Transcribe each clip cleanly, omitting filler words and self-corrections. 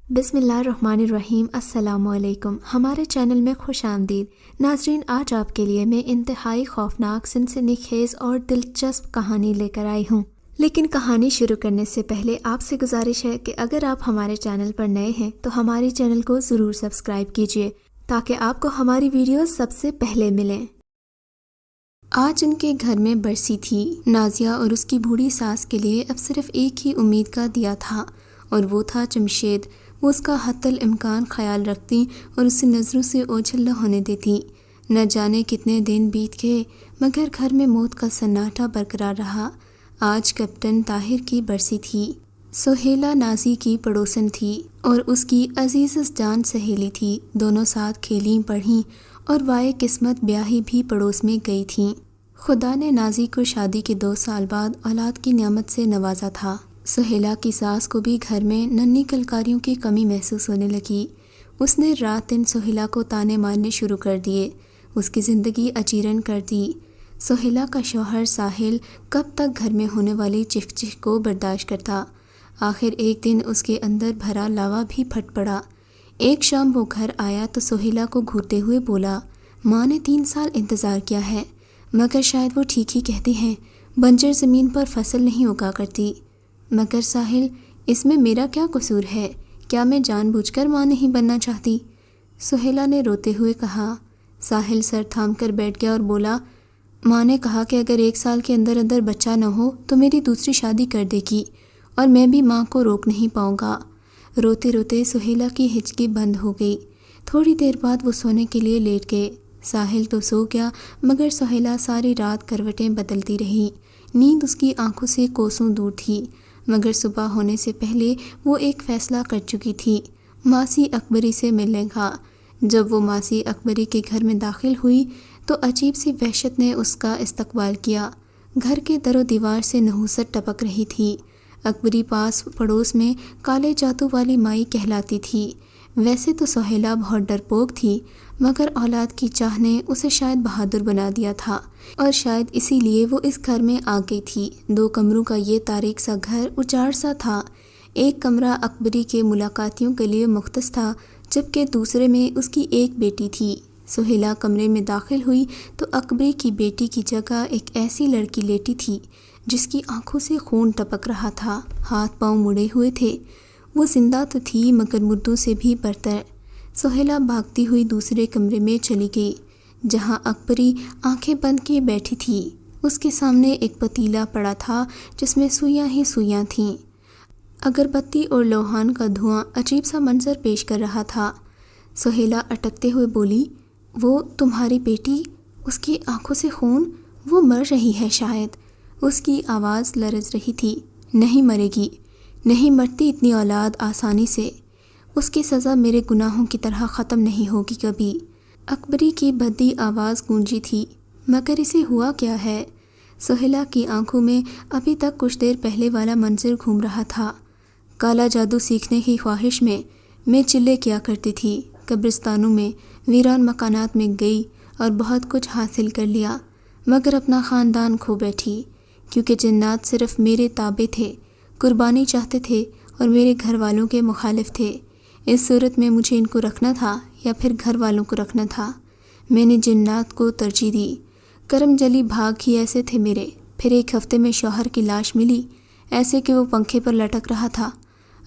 بسم اللہ الرحمن الرحیم۔ السلام علیکم، ہمارے چینل میں خوش آمدید ناظرین۔ آج آپ کے لیے میں انتہائی خوفناک، سنسنی خیز اور دلچسپ کہانی لے کر آئی ہوں، لیکن کہانی شروع کرنے سے پہلے آپ سے گزارش ہے کہ اگر آپ ہمارے چینل پر نئے ہیں تو ہمارے چینل کو ضرور سبسکرائب کیجیے تاکہ آپ کو ہماری ویڈیوز سب سے پہلے ملیں۔ آج ان کے گھر میں برسی تھی۔ نازیہ اور اس کی بوڑھی ساس کے لیے اب صرف ایک ہی امید کا دیا تھا، اور وہ تھا جمشید۔ وہ اس کا حتی الامکان خیال رکھتی اور اسے نظروں سے اوجھل نہ ہونے دیتی۔ نہ جانے کتنے دن بیت گئے، مگر گھر میں موت کا سناٹا برقرار رہا۔ آج کیپٹن طاہر کی برسی تھی۔ سہیلا نازی کی پڑوسن تھی اور اس کی عزیز جان سہیلی تھی۔ دونوں ساتھ کھیلیں پڑھیں اور وائے قسمت بیاہی بھی پڑوس میں گئی تھیں۔ خدا نے نازی کو شادی کے 2 سال بعد اولاد کی نعمت سے نوازا تھا۔ سہیلا کی ساس کو بھی گھر میں ننھی کلکاریوں کی کمی محسوس ہونے لگی۔ اس نے رات دن سہیلا کو تانے مارنے شروع کر دیے، اس کی زندگی اچیرن کر دی۔ سہیلا کا شوہر ساحل کب تک گھر میں ہونے والی چیخ چیخ کو برداشت کرتا؟ آخر ایک دن اس کے اندر بھرا لاوا بھی پھٹ پڑا۔ ایک شام وہ گھر آیا تو سہیلا کو گھورتے ہوئے بولا، ماں نے 3 سال انتظار کیا ہے، مگر شاید وہ ٹھیک ہی کہتے ہیں، بنجر زمین پر فصل نہیں اگا کرتی۔ مگر ساحل، اس میں میرا کیا قصور ہے؟ کیا میں جان بوجھ کر ماں نہیں بننا چاہتی؟ سہیلا نے روتے ہوئے کہا۔ ساحل سر تھام کر بیٹھ گیا اور بولا، ماں نے کہا کہ اگر 1 سال کے اندر اندر بچہ نہ ہو تو میری دوسری شادی کر دے گی، اور میں بھی ماں کو روک نہیں پاؤں گا۔ روتے روتے سہیلا کی ہچکی بند ہو گئی۔ تھوڑی دیر بعد وہ سونے کے لیے لیٹ گئے۔ ساحل تو سو گیا، مگر سہیلا ساری رات کروٹیں بدلتی رہی۔ نیند اس کی آنکھوں سے کوسوں دور تھی، مگر صبح ہونے سے پہلے وہ ایک فیصلہ کر چکی تھی، ماسی اکبری سے ملنے کا۔ جب وہ ماسی اکبری کے گھر میں داخل ہوئی تو عجیب سی وحشت نے اس کا استقبال کیا۔ گھر کے در و دیوار سے نحوست ٹپک رہی تھی۔ اکبری پاس پڑوس میں کالے جادو والی مائی کہلاتی تھی۔ ویسے تو سہیلا بہت ڈرپوک تھی، مگر اولاد کی چاہ نے اسے شاید بہادر بنا دیا تھا، اور شاید اسی لیے وہ اس گھر میں آ گئی تھی۔ 2 کمروں کا یہ تاریک سا گھر اجاڑ سا تھا۔ ایک کمرہ اکبری کے ملاقاتیوں کے لیے مختص تھا، جبکہ دوسرے میں اس کی ایک بیٹی تھی۔ سہیلا کمرے میں داخل ہوئی تو اکبری کی بیٹی کی جگہ ایک ایسی لڑکی لیٹی تھی جس کی آنکھوں سے خون ٹپک رہا تھا، ہاتھ پاؤں مڑے ہوئے تھے۔ وہ زندہ تو تھی مگر مردوں سے بھی برتر۔ سہیلا بھاگتی ہوئی دوسرے کمرے میں چلی گئی، جہاں اکبری آنکھیں بند کیے بیٹھی تھی۔ اس کے سامنے ایک پتیلا پڑا تھا جس میں سوئیاں ہی سوئیاں تھیں۔ اگربتی اور لوہان کا دھواں عجیب سا منظر پیش کر رہا تھا۔ سہیلا اٹکتے ہوئے بولی، وہ تمہاری بیٹی؟ اس کی آنکھوں سے خون؟ وہ مر رہی ہے شاید۔ اس کی آواز لرز رہی تھی۔ نہیں مرے گی، نہیں مرتی اتنی اولاد آسانی سے۔ اس کی سزا میرے گناہوں کی طرح ختم نہیں ہوگی کبھی۔ اکبری کی بھدی آواز گونجی تھی، مگر اسے ہوا کیا ہے؟ سہیلا کی آنکھوں میں ابھی تک کچھ دیر پہلے والا منظر گھوم رہا تھا۔ کالا جادو سیکھنے کی خواہش میں چلے کیا کرتی تھی، قبرستانوں میں، ویران مکانات میں گئی اور بہت کچھ حاصل کر لیا، مگر اپنا خاندان کھو بیٹھی، کیونکہ جنات صرف میرے تابع تھے، قربانی چاہتے تھے اور میرے گھر والوں کے مخالف تھے۔ اس صورت میں مجھے ان کو رکھنا تھا یا پھر گھر والوں کو رکھنا تھا؟ میں نے جنات کو ترجیح دی۔ کرم جلی بھاگ ہی ایسے تھے میرے۔ پھر 1 ہفتے میں شوہر کی لاش ملی، ایسے کہ وہ پنکھے پر لٹک رہا تھا۔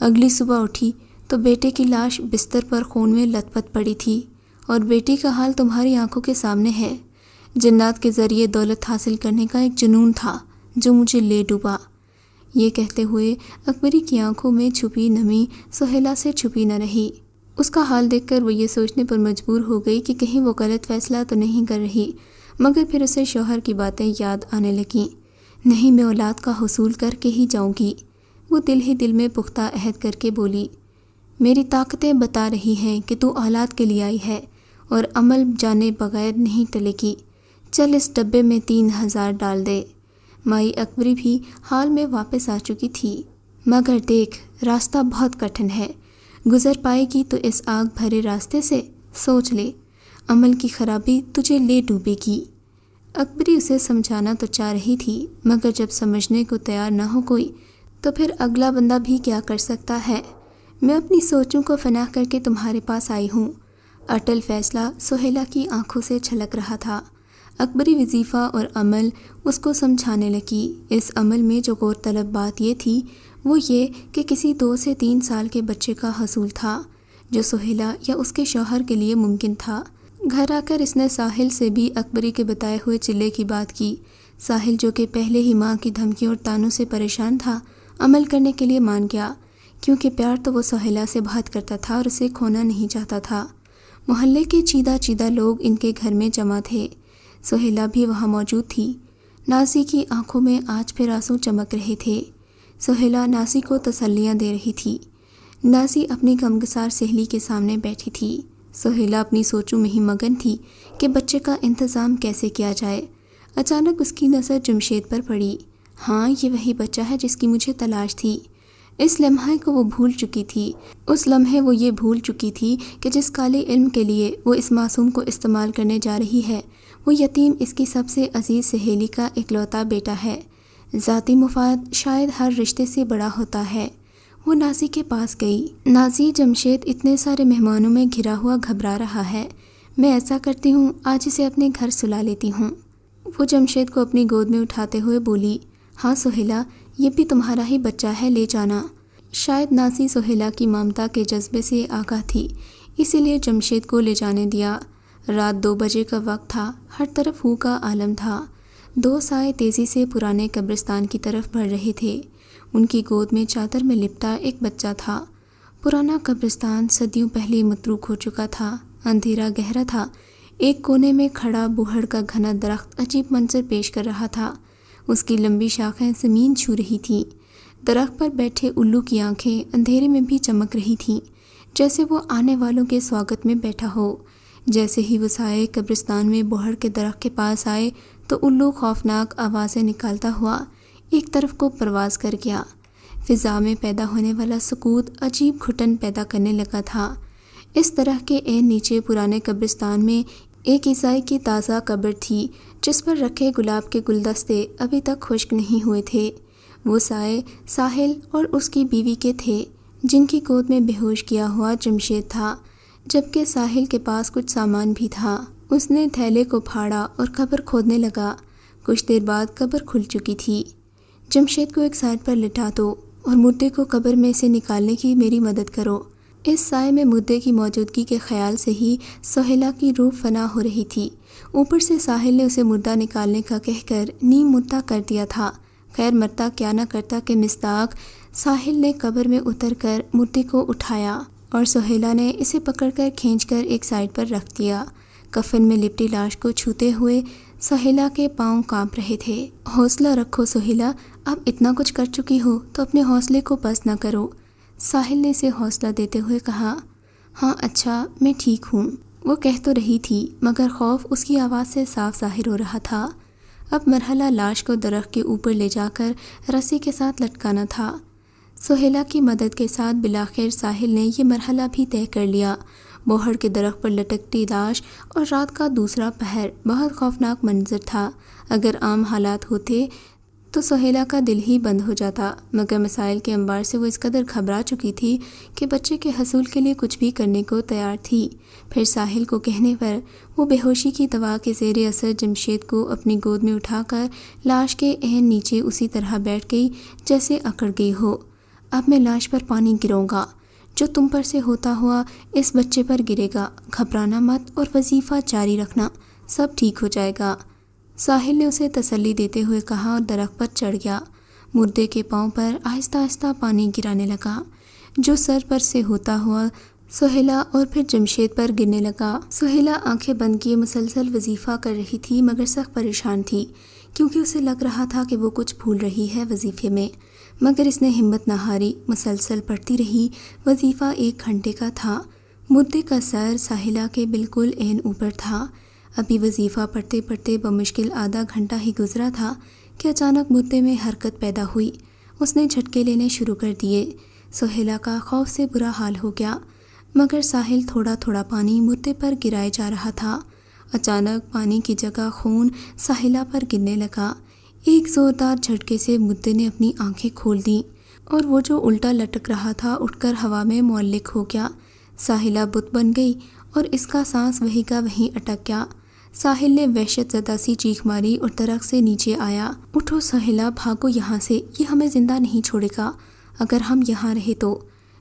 اگلی صبح اٹھی تو بیٹے کی لاش بستر پر خون میں لت پت پڑی تھی، اور بیٹی کا حال تمہاری آنکھوں کے سامنے ہے۔ جنات کے ذریعے دولت حاصل کرنے کا ایک جنون تھا جو مجھے لے ڈوبا۔ یہ کہتے ہوئے اکبری کی آنکھوں میں چھپی نمی سہیلا سے چھپی نہ رہی۔ اس کا حال دیکھ کر وہ یہ سوچنے پر مجبور ہو گئی کہ کہیں وہ غلط فیصلہ تو نہیں کر رہی، مگر پھر اسے شوہر کی باتیں یاد آنے لگیں۔ نہیں، میں اولاد کا حصول کر کے ہی جاؤں گی۔ وہ دل ہی دل میں پختہ عہد کر کے بولی، میری طاقتیں بتا رہی ہیں کہ تو اولاد کے لیے آئی ہے اور عمل جانے بغیر نہیں ٹلے گی۔ چل اس ڈبے میں 3000 ڈال دے۔ مائی اکبری بھی حال میں واپس آ چکی تھی۔ مگر دیکھ، راستہ بہت کٹھن ہے، گزر پائے گی تو اس آگ بھرے راستے سے؟ سوچ لے، عمل کی خرابی تجھے لے ڈوبے گی۔ اکبری اسے سمجھانا تو چاہ رہی تھی، مگر جب سمجھنے کو تیار نہ ہو کوئی تو پھر اگلا بندہ بھی کیا کر سکتا ہے؟ میں اپنی سوچوں کو فنا کر کے تمہارے پاس آئی ہوں۔ اٹل فیصلہ سہیلا کی آنکھوں سے چھلک رہا تھا۔ اکبری وظیفہ اور عمل اس کو سمجھانے لگی۔ اس عمل میں جو غور طلب بات یہ تھی وہ یہ کہ کسی 2 سے 3 سال کے بچے کا حصول تھا جو سہیلا یا اس کے شوہر کے لیے ممکن تھا۔ گھر آ کر اس نے ساحل سے بھی اکبری کے بتائے ہوئے چلے کی بات کی۔ ساحل جو کہ پہلے ہی ماں کی دھمکیوں اور تانوں سے پریشان تھا، عمل کرنے کے لیے مان گیا، کیونکہ پیار تو وہ سہیلا سے بہت کرتا تھا اور اسے کھونا نہیں چاہتا تھا۔ محلے کے چیدہ لوگ ان کے گھر میں جمع تھے۔ سہیلا بھی وہاں موجود تھی۔ نازی کی آنکھوں میں آج پھر آنسو چمک رہے تھے۔ سہیلا نازی کو تسلیاں دے رہی تھی۔ نازی اپنی غمگسار سہیلی کے سامنے بیٹھی تھی۔ سہیلا اپنی سوچوں میں ہی مگن تھی کہ بچے کا انتظام کیسے کیا جائے۔ اچانک اس کی نظر جمشید پر پڑی۔ ہاں، یہ وہی بچہ ہے جس کی مجھے تلاش تھی۔ اس لمحے کو وہ بھول چکی تھی۔ اس لمحے وہ یہ بھول چکی تھی کہ جس کالے علم کے لیے وہ اس معصوم کو استعمال کرنے جا رہی ہے، وہ یتیم اس کی سب سے عزیز سہیلی کا اکلوتا بیٹا ہے۔ ذاتی مفاد شاید ہر رشتے سے بڑا ہوتا ہے۔ وہ نازی کے پاس گئی۔ نازی، جمشید اتنے سارے مہمانوں میں گھرا ہوا گھبرا رہا ہے، میں ایسا کرتی ہوں آج اسے اپنے گھر سلا لیتی ہوں۔ وہ جمشید کو اپنی گود میں اٹھاتے ہوئے بولی، ہاں سہیلا، یہ بھی تمہارا ہی بچہ ہے، لے جانا۔ شاید نازی سہیلا کی ممتا کے جذبے سے آگاہ تھی، اسی لیے جمشید کو لے جانے دیا۔ رات 2 بجے کا وقت تھا، ہر طرف ہو کا عالم تھا۔ 2 سائے تیزی سے پرانے قبرستان کی طرف بڑھ رہے تھے۔ ان کی گود میں چادر میں لپٹا ایک بچہ تھا۔ پرانا قبرستان صدیوں پہلے متروک ہو چکا تھا، اندھیرا گہرا تھا۔ ایک کونے میں کھڑا بوہڑ کا گھنا درخت عجیب منظر پیش کر رہا تھا۔ اس کی لمبی شاخیں زمین چھو رہی تھیں۔ درخت پر بیٹھے الو کی آنکھیں اندھیرے میں بھی چمک رہی تھیں، جیسے وہ آنے والوں کے سواگت میں بیٹھا ہو۔ جیسے ہی وہ سائے قبرستان میں بوہڑ کے درخت کے پاس آئے تو الو خوفناک آوازیں نکالتا ہوا ایک طرف کو پرواز کر گیا۔ فضا میں پیدا ہونے والا سکوت عجیب گھٹن پیدا کرنے لگا تھا۔ اس طرح کے عین نیچے پرانے قبرستان میں ایک عیسائی کی تازہ قبر تھی جس پر رکھے گلاب کے گلدستے ابھی تک خشک نہیں ہوئے تھے۔ وہ سائے ساحل اور اس کی بیوی کے تھے، جن کی گود میں بے ہوش کیا ہوا جمشید تھا، جبکہ ساحل کے پاس کچھ سامان بھی تھا۔ اس نے تھیلے کو پھاڑا اور قبر کھودنے لگا۔ کچھ دیر بعد قبر کھل چکی تھی۔ جمشید کو ایک سائڈ پر لٹا دو اور مردے کو قبر میں سے نکالنے کی میری مدد کرو۔ اس سائے میں مردے کی موجودگی کے خیال سے ہی سہیلا کی روح فنا ہو رہی تھی۔ اوپر سے ساحل نے اسے مردہ نکالنے کا کہہ کر نیم مردہ کر دیا تھا۔ خیر مرتا کیا نہ کرتا کہ مصداق ساحل نے قبر میں اتر کر مردے کو اٹھایا اور سہیلا نے اسے پکڑ کر کھینچ کر ایک سائڈ پر رکھ دیا۔ کفن میں لپٹی لاش کو چھوتے ہوئے سہیلا کے پاؤں کانپ رہے تھے۔ حوصلہ رکھو سہیلا، اب اتنا کچھ کر چکی ہو تو اپنے حوصلے کو پست نہ کرو۔ ساحل نے اسے حوصلہ دیتے ہوئے کہا، ہاں اچھا، میں ٹھیک ہوں۔ وہ کہہ تو رہی تھی مگر خوف اس کی آواز سے صاف ظاہر ہو رہا تھا۔ اب مرحلہ لاش کو درخت کے اوپر لے جا کر رسی کے ساتھ لٹکانا تھا۔ سہیلا کی مدد کے ساتھ بالآخر ساحل نے یہ مرحلہ بھی طے کر لیا۔ بوہڑ کے درخت پر لٹکتی لاش اور رات کا دوسرا پہر بہت خوفناک منظر تھا۔ اگر عام حالات ہوتے تو سہیلا کا دل ہی بند ہو جاتا، مگر مسائل کے انبار سے وہ اس قدر گھبرا چکی تھی کہ بچے کے حصول کے لیے کچھ بھی کرنے کو تیار تھی۔ پھر ساحل کو کہنے پر وہ بے ہوشی کی دوا کے زیر اثر جمشید کو اپنی گود میں اٹھا کر لاش کے عین نیچے اسی طرح بیٹھ گئی جیسے اکڑ گئی ہو۔ اب میں لاش پر پانی گراؤں گا، جو تم پر سے ہوتا ہوا اس بچے پر گرے گا۔ گھبرانا مت اور وظیفہ جاری رکھنا، سب ٹھیک ہو جائے گا۔ ساحل نے اسے تسلی دیتے ہوئے کہا اور درخت پر چڑھ گیا۔ مردے کے پاؤں پر آہستہ آہستہ پانی گرانے لگا، جو سر پر سے ہوتا ہوا سہیلا اور پھر جمشید پر گرنے لگا۔ سہیلا آنکھیں بند کیے مسلسل وظیفہ کر رہی تھی مگر سخت پریشان تھی، کیونکہ اسے لگ رہا تھا کہ وہ کچھ بھول رہی ہے وظیفے میں، مگر اس نے ہمت نہ ہاری، مسلسل پڑھتی رہی۔ وظیفہ 1 گھنٹے کا تھا۔ مردے کا سر ساحلہ کے بالکل عین اوپر تھا۔ ابھی وظیفہ پڑھتے پڑھتے بمشکل آدھا گھنٹہ ہی گزرا تھا کہ اچانک مردے میں حرکت پیدا ہوئی۔ اس نے جھٹکے لینے شروع کر دیے۔ سہیلا کا خوف سے برا حال ہو گیا، مگر ساحل تھوڑا تھوڑا پانی مردے پر گرائے جا رہا تھا۔ اچانک پانی کی جگہ خون ساحلہ پر گرنے لگا۔ ایک زوردار جھٹکے سے مردے نے اپنی آنکھیں کھول دیں اور وہ جو الٹا لٹک رہا تھا اٹھ کر ہوا میں معلق ہو گیا۔ ساحلہ بت بن گئی اور اس کا سانس وہیں کا وہیں اٹک گیا۔ ساحل نے وحشت زدہ سی چیخ ماری اور درخت سے نیچے آیا۔ اٹھو ساحلہ، بھاگو یہاں سے، یہ ہمیں زندہ نہیں چھوڑے گا اگر ہم یہاں رہے تو۔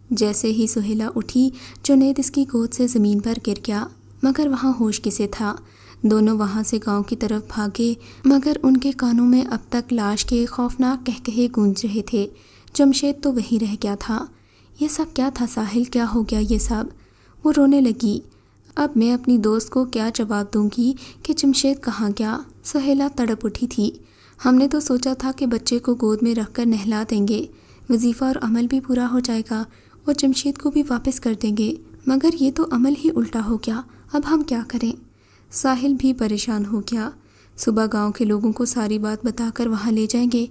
جیسے ہی سہیلہ اٹھی جنید اس کی گود سے زمین پر گر گیا، مگر وہاں ہوش کسے تھا۔ دونوں وہاں سے گاؤں کی طرف بھاگے، مگر ان کے کانوں میں اب تک لاش کے خوفناک کہکہے گونج رہے تھے۔ جمشید تو وہیں رہ گیا تھا۔ یہ سب کیا تھا ساحل؟ کیا ہو گیا یہ سب؟ وہ رونے لگی۔ اب میں اپنی دوست کو کیا جواب دوں گی کہ جمشید کہاں گیا؟ سہیلہ تڑپ اٹھی تھی۔ ہم نے تو سوچا تھا کہ بچے کو گود میں رکھ کر نہلا دیں گے، وظیفہ اور عمل بھی پورا ہو جائے گا اور جمشید کو بھی واپس کر دیں گے، مگر یہ تو عمل ہی الٹا ہو گیا۔ اب ہم کیا کریں؟ ساحل بھی پریشان ہو گیا۔ صبح گاؤں کے لوگوں کو ساری بات بتا کر وہاں لے جائیں گے،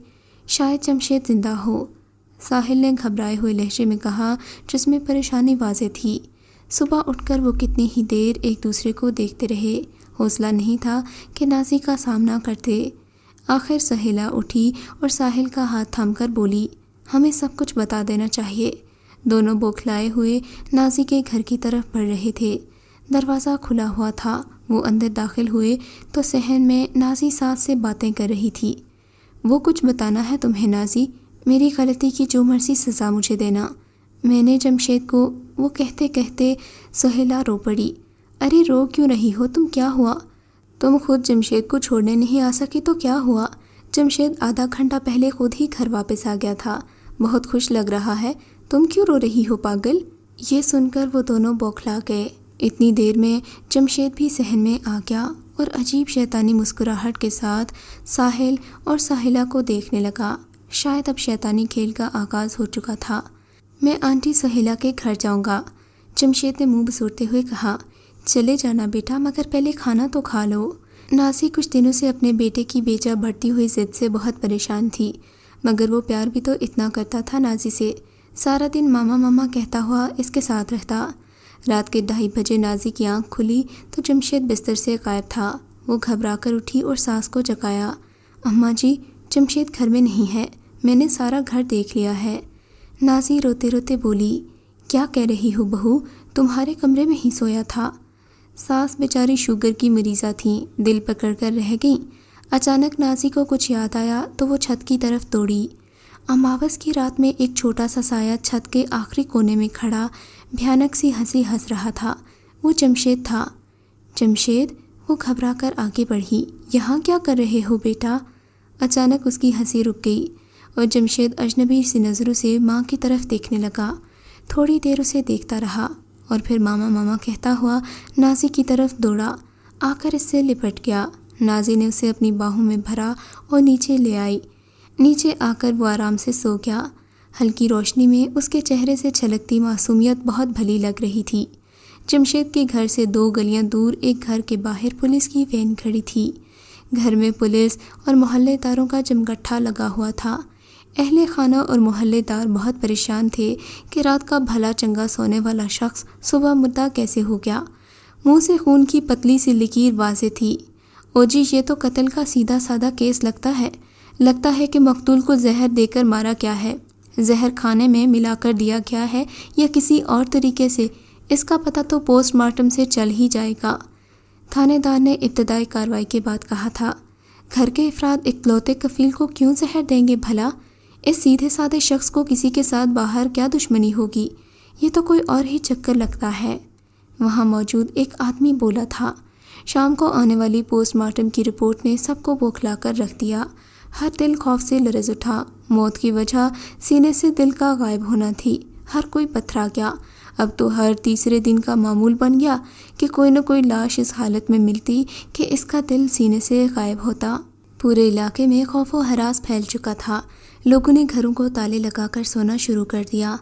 شاید جمشید زندہ ہو، ساحل نے گھبرائے ہوئے لہجے میں کہا، جس میں پریشانی واضح تھی۔ صبح اٹھ کر وہ کتنی ہی دیر ایک دوسرے کو دیکھتے رہے، حوصلہ نہیں تھا کہ نازی کا سامنا کرتے۔ آخر سہیلہ اٹھی اور ساحل کا ہاتھ تھام کر بولی، ہمیں سب کچھ بتا دینا چاہیے۔ دونوں بوکھلائے ہوئے نازی کے گھر کی طرف بڑھ رہے تھے۔ دروازہ کھلا ہوا تھا۔ وہ اندر داخل ہوئے تو صحن میں نازی ساس سے باتیں کر رہی تھی۔ وہ کچھ بتانا ہے تمہیں نازی، میری غلطی کی جو مرضی سزا مجھے دینا، میں نے جمشید کو، وہ کہتے کہتے سہیلہ رو پڑی۔ ارے رو کیوں رہی ہو تم؟ کیا ہوا؟ تم خود جمشید کو چھوڑنے نہیں آ سکی تو کیا ہوا؟ جمشید آدھا گھنٹہ پہلے خود ہی گھر واپس آ گیا تھا، بہت خوش لگ رہا ہے، تم کیوں رو رہی ہو پاگل؟ یہ سن کر وہ دونوں بوکھلا گئے۔ اتنی دیر میں جمشید بھی صحن میں آ گیا اور عجیب شیطانی مسکراہٹ کے ساتھ ساحل اور ساحلہ کو دیکھنے لگا۔ شاید اب شیطانی کھیل کا آغاز ہو چکا تھا۔ میں آنٹی سہیلہ کے گھر جاؤں گا، جمشید نے منہ بسوڑتے ہوئے کہا۔ چلے جانا بیٹا، مگر پہلے کھانا تو کھا لو۔ نازی کچھ دنوں سے اپنے بیٹے کی بیجا بڑھتی ہوئی ضد سے بہت پریشان تھی، مگر وہ پیار بھی تو اتنا کرتا تھا نازی سے، سارا دن ماما ماما کہتا ہوا اس کے ساتھ رہتا۔ رات کے 2:30 بجے نازی کی آنکھ کھلی تو جمشید بستر سے غائب تھا۔ وہ گھبرا کر اٹھی اور ساس کو جگایا۔ اماں جی، جمشید گھر میں نہیں ہے، میں نے سارا گھر دیکھ لیا ہے۔ نازی روتے روتے بولی، کیا کہہ رہی ہو بہو، تمہارے کمرے میں ہی سویا تھا۔ ساس بیچاری شوگر کی مریضہ تھیں، دل پکڑ کر رہ گئیں۔ اچانک نازی کو کچھ یاد آیا تو وہ چھت کی طرف دوڑی۔ اماوس کی رات میں ایک چھوٹا سا سایہ چھت کے آخری کونے میں کھڑا بھیانک سی ہنسی ہنس رہا تھا۔ وہ جمشید تھا۔ جمشید؟ وہ گھبرا کر آگے بڑھی۔ یہاں کیا کر رہے ہو بیٹا؟ اچانک اس کی ہنسی رک گئی اور جمشید اجنبی سی نظروں سے ماں کی طرف دیکھنے لگا۔ تھوڑی دیر اسے دیکھتا رہا اور پھر ماما ماما کہتا ہوا نازی کی طرف دوڑا، آ کر اس سے لپٹ گیا۔ نازی نے اسے اپنی باہوں میں بھرا اور نیچے لے آئی۔ نیچے آ کر وہ آرام سے سو گیا۔ ہلکی روشنی میں اس کے چہرے سے چھلکتی معصومیت بہت بھلی لگ رہی تھی۔ جمشید کے گھر سے 2 گلیاں دور ایک گھر کے باہر پولیس کی وین کھڑی تھی۔ گھر میں پولیس اور محلے داروں کا جمگٹھا لگا ہوا تھا۔ اہل خانہ اور محلے دار بہت پریشان تھے کہ رات کا بھلا چنگا سونے والا شخص صبح مردہ کیسے ہو گیا۔ منہ سے خون کی پتلی سی لکیر واضح تھی۔ او جی، یہ تو قتل کا سیدھا سادہ کیس لگتا ہے کہ مقتول کو زہر دے کر مارا گیا ہے، زہر کھانے میں ملا کر دیا گیا ہے یا کسی اور طریقے سے، اس کا پتہ تو پوسٹ مارٹم سے چل ہی جائے گا، تھانے دار نے ابتدائی کارروائی کے بعد کہا تھا۔ گھر کے افراد اکلوتے کفیل کو کیوں زہر دیں گے بھلا؟ اس سیدھے سادے شخص کو کسی کے ساتھ باہر کیا دشمنی ہوگی؟ یہ تو کوئی اور ہی چکر لگتا ہے۔ وہاں موجود ایک آدمی بولا تھا۔ شام کو آنے والی پوسٹ مارٹم کی رپورٹ نے سب کو بوکھلا کر رکھ دیا۔ ہر دل خوف سے لرز اٹھا۔ موت کی وجہ سینے سے دل کا غائب ہونا تھی۔ ہر کوئی پتھرا گیا۔ اب تو ہر تیسرے دن کا معمول بن گیا کہ کوئی نہ کوئی لاش اس حالت میں ملتی کہ اس کا دل سینے سے غائب ہوتا۔ پورے علاقے میں خوف و ہراس پھیل چکا تھا۔ لوگوں نے گھروں کو تالے لگا کر سونا شروع کر دیا۔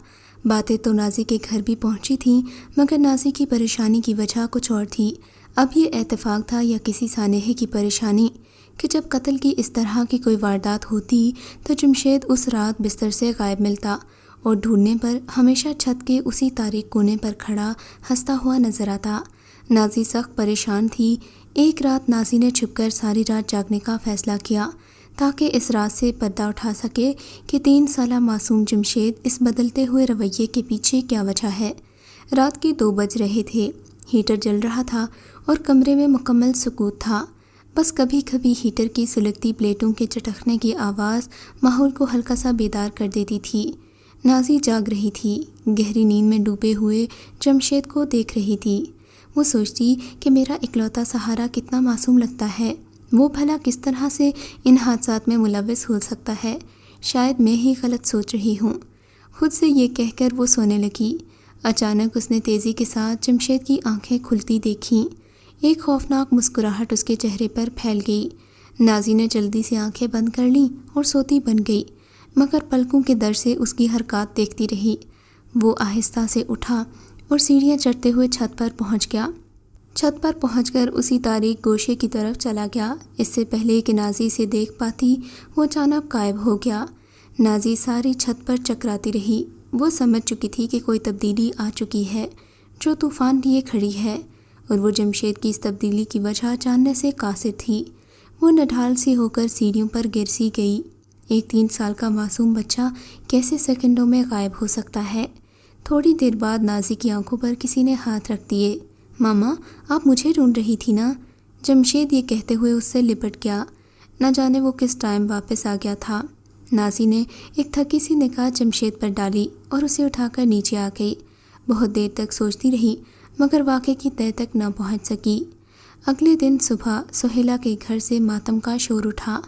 باتیں تو نازی کے گھر بھی پہنچی تھیں، مگر نازی کی پریشانی کی وجہ کچھ اور تھی۔ اب یہ اتفاق تھا یا کسی سانحے کی پریشانی کہ جب قتل کی اس طرح کی کوئی واردات ہوتی تو جمشید اس رات بستر سے غائب ملتا اور ڈھونڈنے پر ہمیشہ چھت کے اسی تاریک کونے پر کھڑا ہنستا ہوا نظر آتا۔ نازی سخت پریشان تھی۔ ایک رات نازی نے چھپ کر ساری رات جاگنے کا فیصلہ کیا تاکہ اس رات سے پردہ اٹھا سکے کہ 3 سالہ معصوم جمشید اس بدلتے ہوئے رویے کے پیچھے کیا وجہ ہے۔ رات کے 2 بج رہے تھے، ہیٹر جل رہا تھا اور کمرے میں مکمل سکوت تھا۔ بس کبھی کبھی ہیٹر کی سلگتی پلیٹوں کے چٹکنے کی آواز ماحول کو ہلکا سا بیدار کر دیتی تھی۔ نازی جاگ رہی تھی، گہری نیند میں ڈوبے ہوئے جمشید کو دیکھ رہی تھی۔ وہ سوچتی کہ میرا اکلوتا سہارا کتنا معصوم لگتا ہے، وہ بھلا کس طرح سے ان حادثات میں ملوث ہو سکتا ہے۔ شاید میں ہی غلط سوچ رہی ہوں۔ خود سے یہ کہہ کر وہ سونے لگی۔ اچانک اس نے تیزی کے ساتھ جمشید کی آنکھیں کھلتی دیکھیں۔ ایک خوفناک مسکراہٹ اس کے چہرے پر پھیل گئی۔ نازی نے جلدی سے آنکھیں بند کر لیں اور سوتی بن گئی، مگر پلکوں کے در سے اس کی حرکات دیکھتی رہی۔ وہ آہستہ سے اٹھا اور سیڑھیاں چڑھتے ہوئے چھت پر پہنچ گیا۔ چھت پر پہنچ کر اسی تاریک گوشے کی طرف چلا گیا۔ اس سے پہلے کہ نازی سے دیکھ پاتی وہ اچانک غائب ہو گیا۔ نازی ساری چھت پر چکراتی رہی۔ وہ سمجھ چکی تھی کہ کوئی تبدیلی آ چکی ہے جو طوفان لیے کھڑی ہے، اور وہ جمشید کی اس تبدیلی کی وجہ جاننے سے قاصر تھی۔ وہ نڈھال سی ہو کر سیڑھیوں پر گر سی گئی۔ ایک 3 سال کا معصوم بچہ کیسے سیکنڈوں میں غائب ہو سکتا ہے؟ تھوڑی دیر بعد نازی کی آنکھوں پر کسی نے ہاتھ رکھ دیے۔ ماما، آپ مجھے ڈھونڈ رہی تھی نا؟ جمشید یہ کہتے ہوئے اس سے لپٹ گیا۔ نہ جانے وہ کس ٹائم واپس آ گیا تھا۔ نازی نے ایک تھکی سی نگاہ جمشید پر ڈالی اور اسے اٹھا کر نیچے آ گئی۔ بہت دیر تک سوچتی رہی مگر واقعے کی تہہ تک نہ پہنچ سکی۔ اگلے دن صبح سہیلا کے گھر سے ماتم کا شور اٹھا۔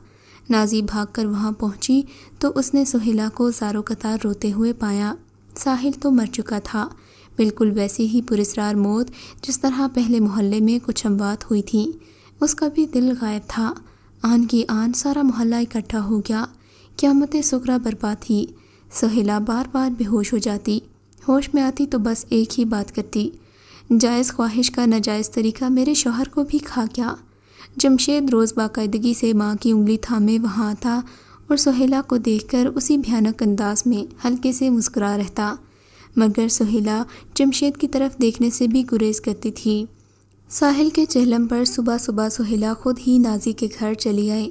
نازی بھاگ کر وہاں پہنچی تو اس نے سہیلا کو زارو قطار روتے ہوئے پایا۔ ساحل تو مر چکا تھا، بالکل ویسی ہی پراسرار موت جس طرح پہلے محلے میں کچھ اموات ہوئی تھیں۔ اس کا بھی دل غائب تھا۔ آن کی آن سارا محلہ اکٹھا ہو گیا۔ قیامت صغریٰ برپا تھی۔ سہیلا بار بار بے ہوش ہو جاتی، ہوش میں آتی تو بس ایک ہی بات کرتی، جائز خواہش کا ناجائز طریقہ میرے شوہر کو بھی کھا گیا۔ جمشید روز باقاعدگی سے ماں کی انگلی تھامے وہاں آتا اور سہیلا کو دیکھ کر اسی بھیانک انداز میں ہلکے سے مسکرا رہتا، مگر سہیلا جمشید کی طرف دیکھنے سے بھی گریز کرتی تھی۔ ساحل کے چہلم پر صبح صبح سہیلا خود ہی نازی کے گھر چلی آئی۔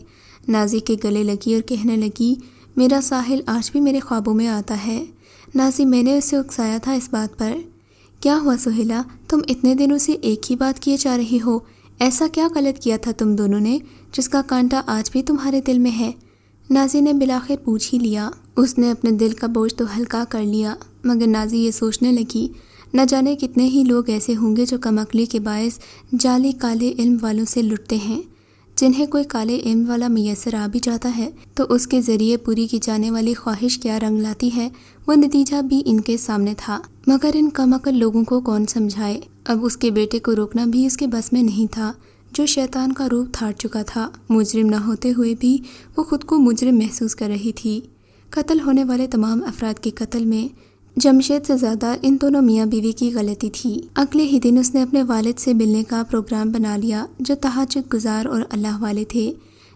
نازی کے گلے لگی اور کہنے لگی، میرا ساحل آج بھی میرے خوابوں میں آتا ہے۔ نازی، میں نے اسے اکسایا تھا اس بات پر۔ کیا ہوا سہیلا، تم اتنے دنوں سے ایک ہی بات کیے جا رہی ہو؟ ایسا کیا غلط کیا تھا تم دونوں نے جس کا کانٹا آج بھی تمہارے دل میں ہے؟ نازی نے بلاخر پوچھ ہی لیا۔ اس نے اپنے دل کا بوجھ تو ہلکا کر لیا، مگر نازی یہ سوچنے لگی، نہ جانے کتنے ہی لوگ ایسے ہوں گے جو کم عقلی کے باعث جعلی کالے علم والوں سے لٹتے ہیں۔ جنہیں کوئی کالے علم والا میسر آ بھی جاتا ہے تو اس کے ذریعے پوری کی جانے والی خواہش کیا رنگ لاتی ہے، وہ نتیجہ بھی ان کے سامنے تھا، مگر ان کم عقل لوگوں کو کون سمجھائے۔ اب اس کے بیٹے کو روکنا بھی اس کے بس میں نہیں تھا، جو شیطان کا روپ دھار چکا تھا۔ مجرم نہ ہوتے ہوئے بھی وہ خود کو مجرم محسوس کر رہی تھی۔ قتل ہونے والے تمام افراد کے قتل میں جمشید سے زیادہ ان دونوں میاں بیوی کی غلطی تھی۔ اگلے ہی دن اس نے اپنے والد سے ملنے کا پروگرام بنا لیا، جو تہجد گزار اور اللہ والے تھے،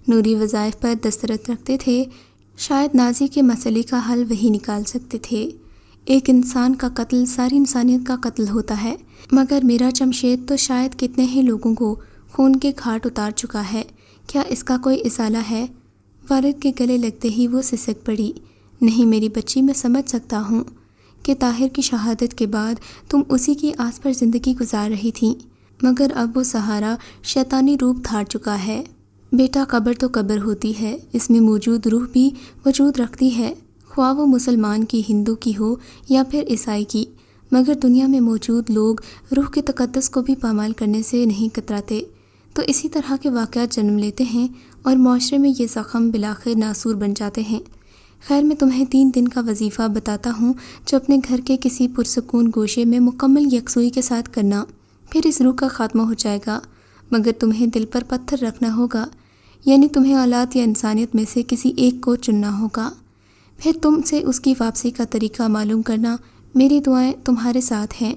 نوری وظائف پر دسترت رکھتے تھے۔ شاید نازی کے مسئلے کا حل وہی نکال سکتے تھے۔ ایک انسان کا قتل ساری انسانیت کا قتل ہوتا ہے، مگر میرا جمشید تو شاید کتنے ہی لوگوں کو خون کے گھاٹ اتار چکا ہے، کیا اس کا کوئی ازالہ ہے؟ والد کے گلے لگتے ہی وہ سسک پڑی۔ نہیں میری بچی، میں سمجھ سکتا ہوں کہ طاہر کی شہادت کے بعد تم اسی کی آس پر زندگی گزار رہی تھی، مگر اب وہ سہارا شیطانی روپ دھار چکا ہے۔ بیٹا، قبر تو قبر ہوتی ہے، اس میں موجود روح بھی وجود رکھتی ہے، خواہ وہ مسلمان کی، ہندو کی ہو یا پھر عیسائی کی، مگر دنیا میں موجود لوگ روح کے تقدس کو بھی پامال کرنے سے نہیں کتراتے۔ تو اسی طرح کے واقعات جنم لیتے ہیں اور معاشرے میں یہ زخم بلاخر ناسور بن جاتے ہیں۔ خیر، میں تمہیں 3 دن کا وظیفہ بتاتا ہوں جو اپنے گھر کے کسی پرسکون گوشے میں مکمل یکسوئی کے ساتھ کرنا، پھر اس روح کا خاتمہ ہو جائے گا، مگر تمہیں دل پر پتھر رکھنا ہوگا، یعنی تمہیں اولاد یا انسانیت میں سے کسی ایک کو چننا ہوگا، پھر تم سے اس کی واپسی کا طریقہ معلوم کرنا، میری دعائیں تمہارے ساتھ ہیں۔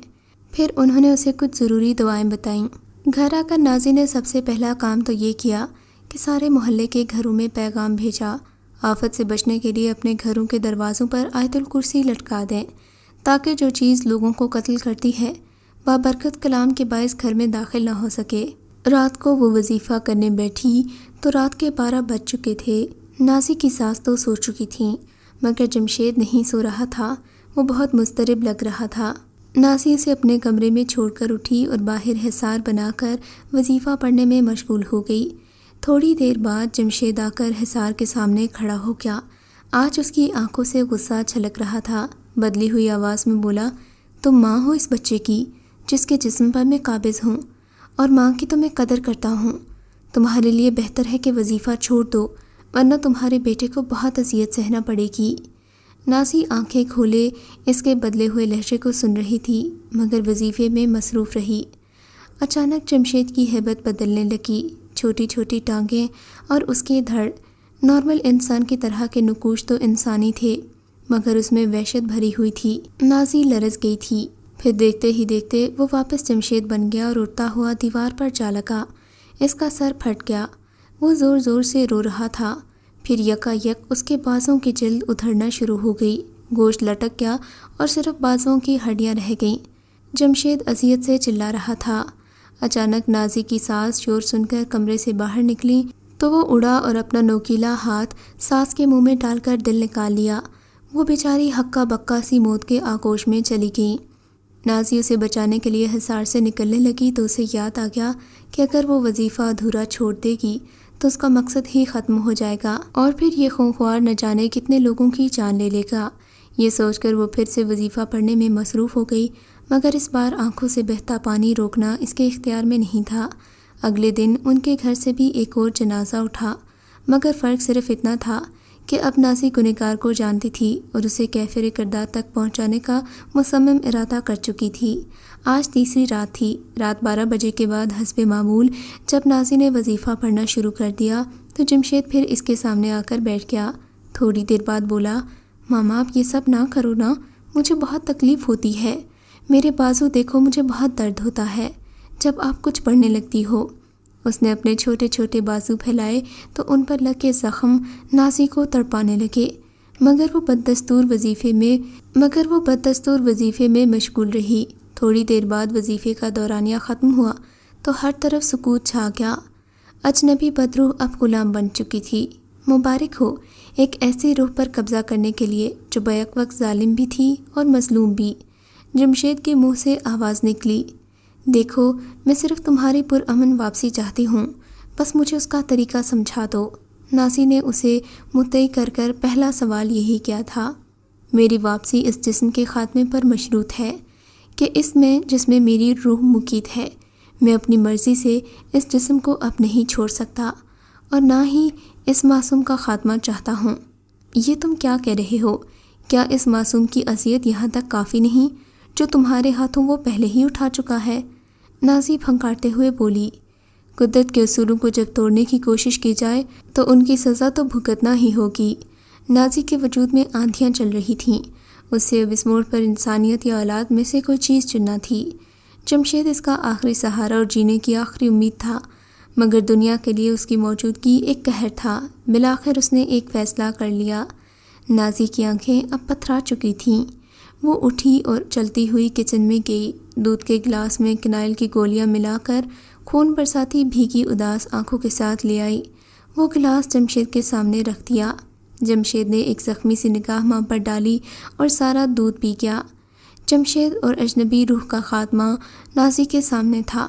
پھر انہوں نے اسے کچھ ضروری دعائیں بتائیں۔ گھر آ کر نازی نے سب سے پہلا کام تو یہ کیا کہ سارے محلے کے گھروں میں پیغام بھیجا، آفت سے بچنے کے لیے اپنے گھروں کے دروازوں پر آیت الکرسی لٹکا دیں، تاکہ جو چیز لوگوں کو قتل کرتی ہے بابرکت کلام کے باعث گھر میں داخل نہ ہو سکے۔ رات کو وہ وظیفہ کرنے بیٹھی تو رات کے 12 بج چکے تھے۔ نازی کی ساس تو سو چکی تھیں، مگر جمشید نہیں سو رہا تھا، وہ بہت مضطرب لگ رہا تھا۔ نازی اسے اپنے کمرے میں چھوڑ کر اٹھی اور باہر حصار بنا کر وظیفہ پڑھنے میں مشغول ہو گئی۔ تھوڑی دیر بعد جمشید آ کر حصار کے سامنے کھڑا ہو گیا۔ آج اس کی آنکھوں سے غصہ چھلک رہا تھا۔ بدلی ہوئی آواز میں بولا، تم ماں ہو اس بچے کی جس کے جسم پر میں قابض ہوں، اور ماں کی تو میں قدر کرتا ہوں۔ تمہارے لیے بہتر ہے کہ وظیفہ چھوڑ دو، ورنہ تمہارے بیٹے کو بہت اذیت سہنا پڑے گی۔ نازی آنکھیں کھولے اس کے بدلے ہوئے لہجے کو سن رہی تھی، مگر وظیفے میں مصروف رہی۔ اچانک جمشید کی ہیبت بدلنے لگی۔ چھوٹی چھوٹی ٹانگیں اور اس کے دھڑ نارمل انسان کی طرح کے نقوش تو انسانی تھے، مگر اس میں وحشت بھری ہوئی تھی۔ نازی لرز گئی تھی۔ پھر دیکھتے ہی دیکھتے وہ واپس جمشید بن گیا اور اڑتا ہوا دیوار پر جا لگا۔ اس کا سر پھٹ گیا۔ وہ زور زور سے رو رہا تھا۔ پھر یکا یک اس کے بازوں کی جلد ادھڑنا شروع ہو گئی، گوشت لٹک گیا اور صرف بازوں کی ہڈیاں رہ گئیں۔ جمشید اذیت سے چلا رہا تھا۔ اچانک نازی کی ساس شور سن کر کمرے سے باہر نکلی تو وہ اڑا اور اپنا نوکیلا ہاتھ ساس کے منہ میں ڈال کر دل نکال لیا۔ وہ بیچاری ہکا بکا سی موت کے آغوش میں چلی گئی۔ نازی اسے بچانے کے لیے حصار سے نکلنے لگی تو اسے یاد آ گیا کہ اگر وہ وظیفہ ادھورا چھوڑ دے گی تو اس کا مقصد ہی ختم ہو جائے گا، اور پھر یہ خونخوار نہ جانے کتنے لوگوں کی جان لے لے گا۔ یہ سوچ کر وہ پھر سے وظیفہ پڑھنے میں مصروف ہو گئی، مگر اس بار آنکھوں سے بہتا پانی روکنا اس کے اختیار میں نہیں تھا۔ اگلے دن ان کے گھر سے بھی ایک اور جنازہ اٹھا، مگر فرق صرف اتنا تھا کہ اب نازی گنہگار کو جانتی تھی اور اسے کیفر کردار تک پہنچانے کا مصمم ارادہ کر چکی تھی۔ آج تیسری رات تھی۔ رات 12 بجے کے بعد حسب معمول جب نازی نے وظیفہ پڑھنا شروع کر دیا تو جمشید پھر اس کے سامنے آ کر بیٹھ گیا۔ تھوڑی دیر بعد بولا، ماما آپ یہ سب نہ کرو نا، مجھے بہت تکلیف ہوتی ہے۔ میرے بازو دیکھو، مجھے بہت درد ہوتا ہے جب آپ کچھ پڑھنے لگتی ہو۔ اس نے اپنے چھوٹے چھوٹے بازو پھیلائے تو ان پر لگے زخم نازی کو تڑپانے لگے، مگر وہ بددستور وظیفے میں مشغول رہی۔ تھوڑی دیر بعد وظیفے کا دورانیہ ختم ہوا تو ہر طرف سکوت چھا گیا۔ اجنبی بدروح اب غلام بن چکی تھی۔ مبارک ہو ایک ایسی روح پر قبضہ کرنے کے لیے جو بیک وقت ظالم بھی تھی اور مظلوم بھی۔ جمشید کے منہ سے آواز نکلی، دیکھو میں صرف تمہاری پرامن واپسی چاہتی ہوں، بس مجھے اس کا طریقہ سمجھا دو۔ نازی نے اسے مطلع کر پہلا سوال یہی کیا تھا، میری واپسی اس جسم کے خاتمے پر مشروط ہے کہ جس میں میری روح مقید ہے، میں اپنی مرضی سے اس جسم کو اب نہیں چھوڑ سکتا اور نہ ہی اس معصوم کا خاتمہ چاہتا ہوں۔ یہ تم کیا کہہ رہے ہو؟ کیا اس معصوم کی اذیت یہاں تک کافی نہیں جو تمہارے ہاتھوں وہ پہلے ہی اٹھا چکا ہے؟ نازی پھنکارتے ہوئے بولی، قدرت کے اصولوں کو جب توڑنے کی کوشش کی جائے تو ان کی سزا تو بھگتنا ہی ہوگی۔ نازی کے وجود میں آندھیاں چل رہی تھیں۔ اس سے اب اس موڑ پر انسانیت یا اولاد میں سے کوئی چیز چننا تھی۔ جمشید اس کا آخری سہارا اور جینے کی آخری امید تھا، مگر دنیا کے لیے اس کی موجودگی ایک قہر تھا۔ بالآخر اس نے ایک فیصلہ کر لیا۔ نازی کی آنکھیں اب پتھرا چکی تھیں۔ وہ اٹھی اور چلتی ہوئی کچن میں گئی۔ دودھ کے گلاس میں کنائل کی گولیاں ملا کر خون برساتی بھیگی اداس آنکھوں کے ساتھ لے آئی۔ وہ گلاس جمشید کے سامنے رکھ دیا۔ جمشید نے ایک زخمی سی نگاہ ماں پر ڈالی اور سارا دودھ پی گیا۔ جمشید اور اجنبی روح کا خاتمہ نازی کے سامنے تھا۔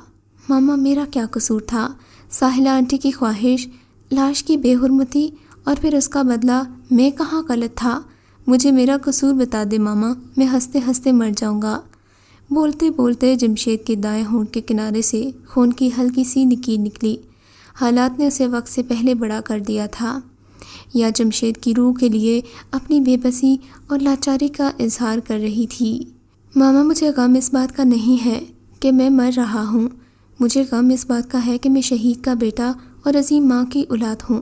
ماما میرا کیا قصور تھا؟ ساحلہ آنٹی کی خواہش، لاش کی بے حرمتی اور پھر اس کا بدلہ، میں کہاں غلط تھا؟ مجھے میرا قصور بتا دے ماما، میں ہنستے ہنستے مر جاؤں گا۔ بولتے بولتے جمشید کے دائیں ہونٹ کے کنارے سے خون کی ہلکی سی نکیر نکلی۔ حالات نے اسے وقت سے پہلے بڑا کر دیا تھا، یا جمشید کی روح کے لیے اپنی بے بسی اور لاچاری کا اظہار کر رہی تھی۔ ماما مجھے غم اس بات کا نہیں ہے کہ میں مر رہا ہوں، مجھے غم اس بات کا ہے کہ میں شہید کا بیٹا اور عظیم ماں کی اولاد ہوں۔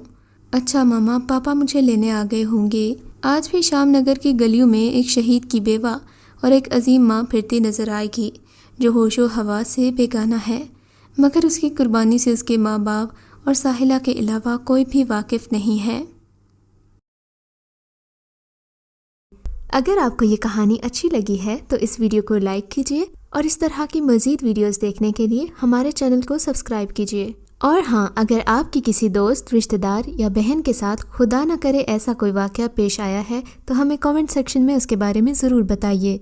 اچھا ماما، پاپا مجھے لینے آ گئے ہوں گے۔ آج بھی شام نگر کی گلیوں میں ایک شہید کی بیوہ اور ایک عظیم ماں پھرتی نظر آئے گی جو ہوش و حواس سے بیگانہ ہے، مگر اس کی قربانی سے اس کے ماں باپ اور ساحلہ کے علاوہ کوئی بھی واقف نہیں ہے۔ اگر آپ کو یہ کہانی اچھی لگی ہے تو اس ویڈیو کو لائک کیجیے اور اس طرح کی مزید ویڈیوز دیکھنے کے لیے ہمارے چینل کو سبسکرائب کیجیے اور ہاں، اگر آپ کی کسی دوست، رشتہ دار یا بہن کے ساتھ خدا نہ کرے ایسا کوئی واقعہ پیش آیا ہے تو ہمیں کامنٹ سیکشن میں اس کے بارے میں ضرور بتائیے۔